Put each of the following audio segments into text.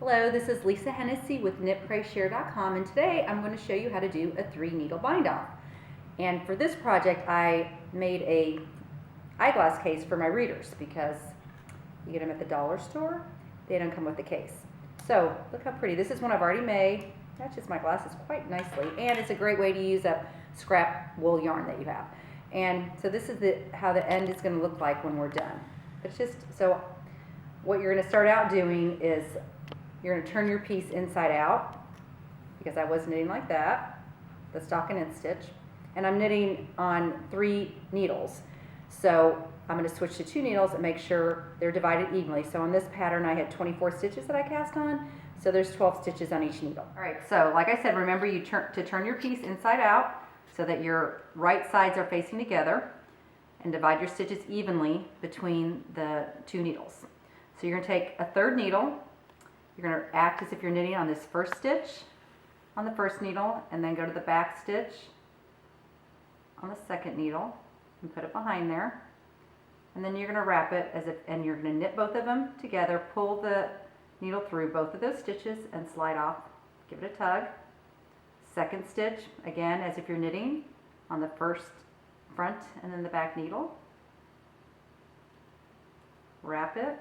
Hello, this is Lisa Hennessy with knitprayshare.com, and today I'm going to show you how to do a 3-needle bind-off. And for this project I made a eyeglass case for my readers because you get them at the dollar store. They don't come with the case. So look how pretty. This is one I've already made. Matches my glasses quite nicely, and it's a great way to use up scrap wool yarn that you have. And so this is how the end is going to look like when we're done. It's just, so what you're going to start out doing is you're going to turn your piece inside out, because I was knitting like that, the stockinette stitch, and I'm knitting on 3 needles. So I'm going to switch to 2 needles and make sure they're divided evenly. So on this pattern I had 24 stitches that I cast on, so there's 12 stitches on each needle. Alright, so like I said, remember you turn your piece inside out so that your right sides are facing together, and divide your stitches evenly between the 2 needles. So you're going to take a 3rd needle. You're going to act as if you're knitting on this first stitch on the first needle, and then go to the back stitch on the 2nd needle and put it behind there. And then you're going to wrap it as if, and you're going to knit both of them together, pull the needle through both of those stitches and slide off. Give it a tug. 2nd stitch, again, as if you're knitting on the first front and then the back needle. Wrap it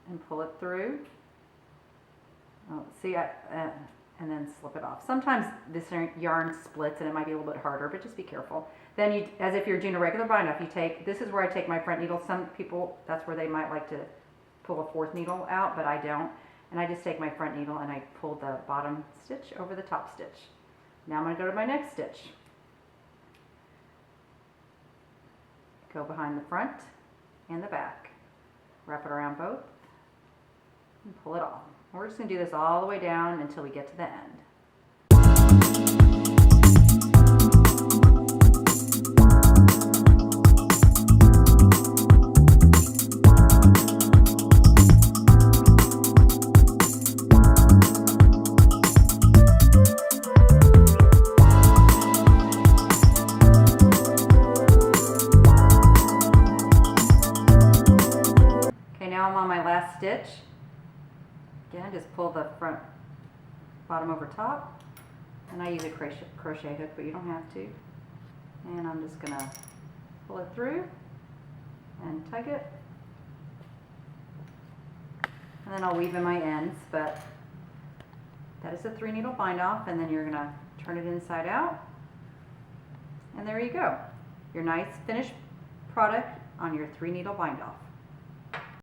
and pull it through. Oh, see, and then slip it off. Sometimes this yarn splits and it might be a little bit harder, but just be careful. Then you, as if you're doing a regular bind off, you take, this is where I take my front needle. Some people, that's where they might like to pull a 4th needle out, but I don't. And I just take my front needle and I pull the bottom stitch over the top stitch. Now I'm going to go to my next stitch. Go behind the front and the back. Wrap it around both and pull it off. We're just going to do this all the way down until we get to the end. Okay, now I'm on my last stitch. Again, just pull the front bottom over top, and I use a crochet hook, but you don't have to. And I'm just going to pull it through and tug it, and then I'll weave in my ends. But that is a 3-needle bind off, and then you're going to turn it inside out, and there you go, your nice finished product on your 3-needle bind off.